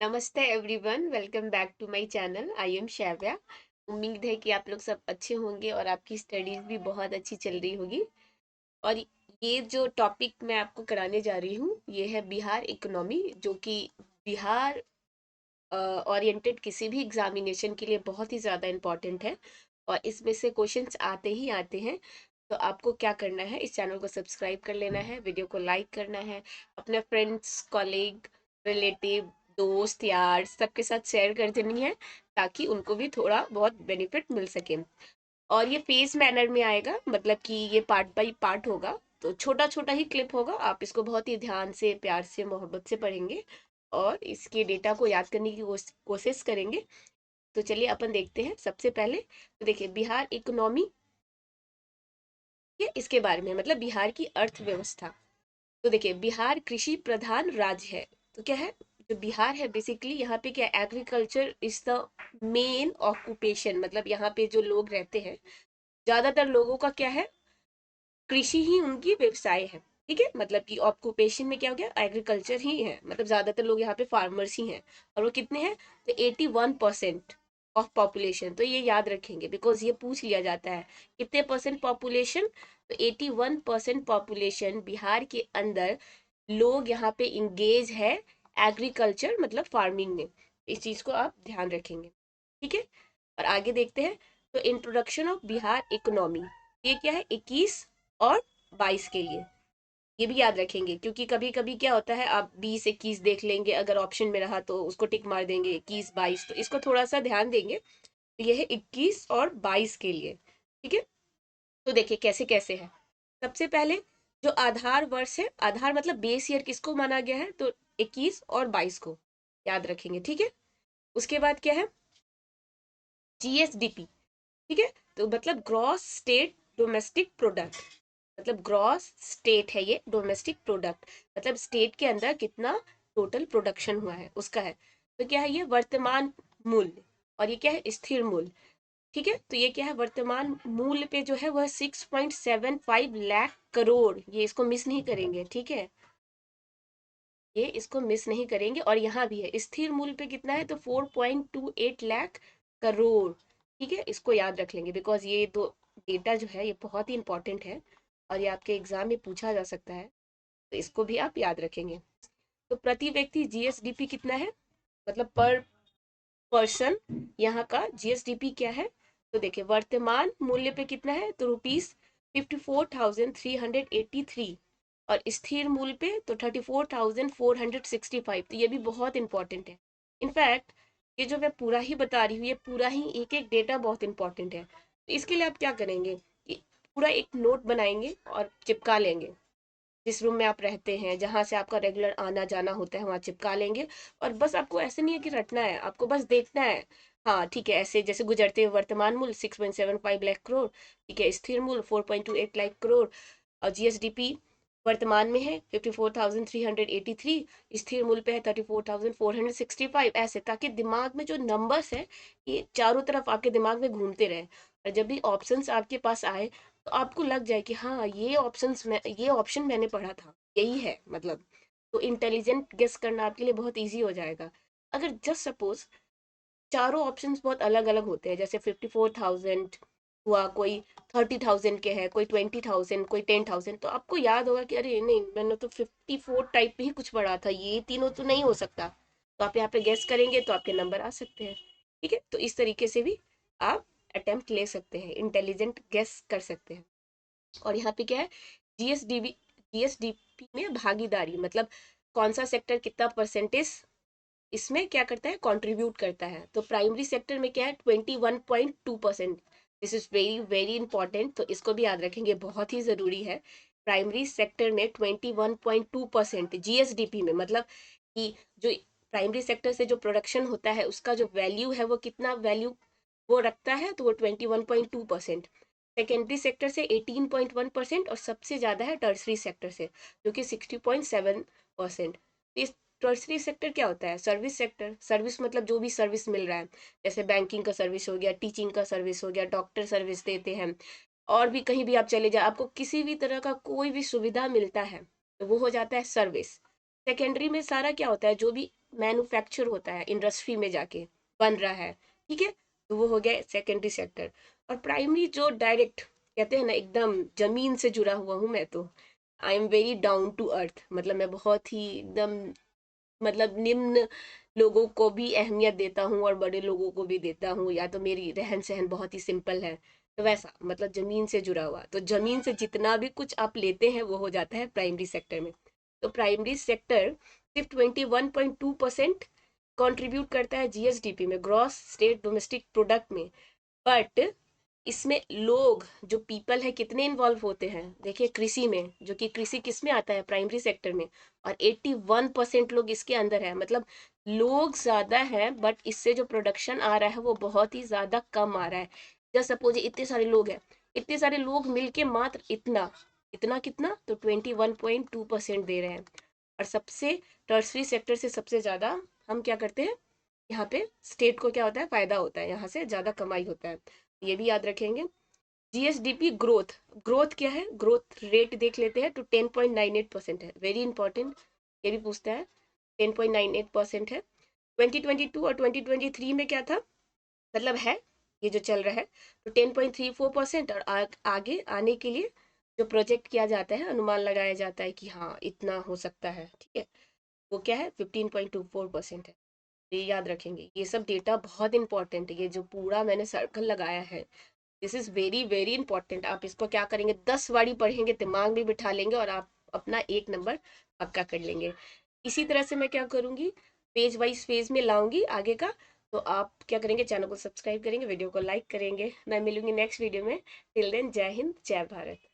नमस्ते everyone, welcome back to my channel. I am Shaivya. उम्मीद है कि आप लोग सब अच्छे होंगे और आपकी स्टडीज भी बहुत अच्छी चल रही होगी। और ये जो टॉपिक मैं आपको कराने जा रही हूँ ये है बिहार इकोनॉमी, जो कि बिहार ओरिएंटेड किसी भी एग्जामिनेशन के लिए बहुत ही ज़्यादा इम्पोर्टेंट है। और इसमें से क्वेश्चंस आते ही आते हैं। तो आपको क्या करना है, इस चैनल को सब्सक्राइब कर लेना है, वीडियो को लाइक करना है, अपने फ्रेंड्स, कॉलीग, रिलेटिव, दोस्त, यार सबके साथ शेयर कर देनी है, ताकि उनको भी थोड़ा बहुत बेनिफिट मिल सके। और ये फेज मैनर में आएगा, मतलब कि ये पार्ट बाय पार्ट होगा। तो छोटा छोटा ही क्लिप होगा, आप इसको बहुत ही ध्यान से, प्यार से, मोहब्बत से पढ़ेंगे और इसके डेटा को याद करने की कोशिश करेंगे। तो चलिए अपन देखते हैं। सबसे पहले तो देखिए, बिहार इकोनॉमी, ये इसके बारे में मतलब बिहार की अर्थव्यवस्था। तो देखिए, बिहार कृषि प्रधान राज्य है। तो क्या है, जो बिहार है बेसिकली यहाँ पे क्या, agriculture is the main occupation. मतलब यहाँ पे जो लोग रहते हैं, ज्यादातर लोगों का क्या है, कृषि ही उनकी व्यवसाय है। ठीक है, मतलब कि ऑक्यूपेशन में क्या हो गया, एग्रीकल्चर ही है। मतलब ज्यादातर लोग यहाँ पे फार्मर्स ही हैं। और वो कितने हैं, तो 81% ऑफ पॉपुलेशन। तो ये याद रखेंगे, बिकॉज ये पूछ लिया जाता है कितने परसेंट पॉपुलेशन। तो 81% पॉपुलेशन बिहार के अंदर लोग यहाँ पे इंगेज है एग्रीकल्चर मतलब फार्मिंग में। इस चीज को आप ध्यान रखेंगे। ठीक है, और आगे देखते हैं। तो इंट्रोडक्शन ऑफ बिहार इकोनॉमी, ये क्या है, 21 और 22 के लिए। ये भी याद रखेंगे, क्योंकि कभी कभी क्या होता है, आप 20 21 देख लेंगे, अगर ऑप्शन में रहा तो उसको टिक मार देंगे, 21 22, तो इसको थोड़ा सा ध्यान देंगे। तो ये है 21 और 22 के लिए। ठीक है, तो देखिए कैसे कैसे है। सबसे पहले जो आधार वर्ष है, आधार मतलब बेस ईयर किसको माना गया है, तो 21 और 22 को याद रखेंगे। ठीक है, उसके बाद क्या है, जीएसडीपी। ठीक है, तो मतलब ग्रॉस स्टेट डोमेस्टिक प्रोडक्ट। मतलब ग्रॉस स्टेट है ये, डोमेस्टिक प्रोडक्ट मतलब स्टेट के अंदर कितना टोटल प्रोडक्शन हुआ है उसका है। तो क्या है, ये वर्तमान मूल्य। और ये क्या है, स्थिर मूल्य। ठीक है, तो ये क्या है, वर्तमान मूल्य पे जो है वह 6.75 लाख करोड़, ये इसको मिस नहीं करेंगे। ठीक है, ये इसको मिस नहीं करेंगे। और यहाँ भी है स्थिर मूल्य पे कितना है, तो 4.28 लाख करोड़। ठीक है, इसको याद रख लेंगे, बिकॉज ये दो डेटा जो है ये बहुत ही इंपॉर्टेंट है और ये आपके एग्जाम में पूछा जा सकता है। तो इसको भी आप याद रखेंगे। तो प्रति व्यक्ति जीएसडीपी कितना है, मतलब पर पर्सन यहाँ का जीएसडीपी क्या है। तो देखिए, वर्तमान मूल्य पे कितना है, तो ₹54,383। और स्थिर मूल्य पे तो 34,465। तो ये भी बहुत इंपॉर्टेंट है। इनफैक्ट ये जो मैं पूरा ही बता रही हूँ, ये पूरा ही एक एक डेटा बहुत इंपॉर्टेंट है। तो इसके लिए आप क्या करेंगे कि पूरा एक नोट बनाएंगे और चिपका लेंगे। जिस रूम में आप रहते हैं, जहाँ से आपका रेगुलर आना जाना होता है, वहाँ चिपका लेंगे। और बस आपको ऐसे नहीं है कि रटना है, आपको बस देखना है। हाँ ठीक है, ऐसे जैसे गुजरते हुए वर्तमान मूल्य 6.75 लाख करोड़। ठीक है, स्थिर मूल्य 4.28 लाख करोड़। और जीएसडीपी वर्तमान में है 54,383, स्थिर मूल्य पे है 34,465। ऐसे, ताकि दिमाग में जो नंबर्स है ये चारों तरफ आपके दिमाग में घूमते रहे। और जब भी ऑप्शंस आपके पास आए तो आपको लग जाए कि हाँ, ये ऑप्शन मैंने पढ़ा था, यही है मतलब। तो इंटेलिजेंट गेस करना आपके लिए बहुत इजी हो जाएगा। अगर जस्ट सपोज चारों ऑप्शंस बहुत अलग अलग होते हैं, जैसे 54,000 हुआ, कोई 30,000 के है, कोई 20,000, कोई 10,000, तो आपको याद होगा कि अरे नहीं, मैंने तो 54 टाइप पे ही कुछ पढ़ा था, ये तीनों तो नहीं हो सकता। तो आप यहाँ पे गेस करेंगे तो आपके नंबर आ सकते हैं। ठीक है, तो इस तरीके से भी आप अटेम्प्ट ले सकते हैं, इंटेलिजेंट गेस कर सकते हैं। और यहाँ पे क्या है, जीएसडीबी, जीएसडीपी में भागीदारी मतलब कौन सा सेक्टर कितना परसेंटेज इसमें क्या करता है, कंट्रीब्यूट करता है। तो प्राइमरी सेक्टर में क्या है, 21.2%। This is very very important, तो इसको भी याद रखेंगे, बहुत ही जरूरी है। प्राइमरी सेक्टर में 21.2% जीएसडीपी में, मतलब कि जो प्राइमरी सेक्टर से जो प्रोडक्शन होता है उसका जो वैल्यू है वो कितना वैल्यू वो रखता है, तो वो 21.2%। सेकेंडरी सेक्टर से 18.1%, और सबसे ज़्यादा है टर्सरी सेक्टर से, जो कि 60.7%। इस टर्सरी सेक्टर क्या होता है, सर्विस सेक्टर। सर्विस मतलब जो भी सर्विस मिल रहा है, जैसे बैंकिंग का सर्विस हो गया, टीचिंग का सर्विस हो गया, डॉक्टर सर्विस देते हैं, और भी कहीं भी आप चले जाए, आपको किसी भी तरह का कोई भी सुविधा मिलता है तो वो हो जाता है सर्विस। सेकेंडरी में सारा क्या होता है, जो भी मैन्युफैक्चर होता है इंडस्ट्री में जाके बन रहा है, ठीक है, तो वो हो गया सेकेंडरी सेक्टर। और प्राइमरी जो डायरेक्ट कहते हैं ना, एकदम जमीन से जुड़ा हुआ हूँ मैं तो, I am very down to earth, मतलब मैं बहुत ही एकदम, मतलब निम्न लोगों को भी अहमियत देता हूँ और बड़े लोगों को भी देता हूँ, या तो मेरी रहन सहन बहुत ही सिंपल है, तो वैसा मतलब जमीन से जुड़ा हुआ, तो जमीन से जितना भी कुछ आप लेते हैं वो हो जाता है प्राइमरी सेक्टर में। तो प्राइमरी सेक्टर सिर्फ 21.2% कॉन्ट्रीब्यूट करता है जीएसडीपी में, ग्रॉस स्टेट डोमेस्टिक प्रोडक्ट में। बट इसमें लोग जो पीपल है कितने इन्वॉल्व होते हैं, देखिए कृषि में, जो कि कृषि किस में आता है, प्राइमरी सेक्टर में, और 81% लोग इसके अंदर है, मतलब लोग ज्यादा है बट इससे जो प्रोडक्शन आ रहा है वो बहुत ही ज्यादा कम आ रहा है। जैसे सपोज इतने सारे लोग हैं, इतने सारे लोग मिलके मात्र इतना, इतना कितना, तो 21.2% दे रहे हैं। और सबसे टर्सरी सेक्टर से सबसे ज्यादा हम क्या करते हैं, यहाँ पे स्टेट को क्या होता है, फायदा होता है, यहाँ से ज्यादा कमाई होता है, ये भी याद रखेंगे। जीएसडीपी ग्रोथ, ग्रोथ क्या है, ग्रोथ रेट देख लेते हैं, तो 10.98% है, वेरी इंपॉर्टेंट, ये भी पूछता है, 10.98% है। 2022 और 2023 में क्या था, मतलब है ये जो चल रहा है, तो 10.34%, और आगे आने के लिए जो प्रोजेक्ट किया जाता है, अनुमान लगाया जाता है कि हाँ इतना हो सकता है, ठीक है, वो क्या है 15.24% है। ये याद रखेंगे, ये सब डेटा बहुत इंपॉर्टेंट है, ये जो पूरा मैंने सर्कल लगाया है, this is very very important. आप इसको क्या करेंगे, 10 बारी पढ़ेंगे, दिमाग में बिठा लेंगे, और आप अपना 1 नंबर पक्का कर लेंगे। इसी तरह से मैं क्या करूंगी, पेज वाइज फेज में लाऊंगी आगे का, तो आप क्या करेंगे, चैनल को सब्सक्राइब करेंगे, वीडियो को लाइक करेंगे। मैं मिलूंगी नेक्स्ट वीडियो में, टिल देन जय हिंद जय भारत।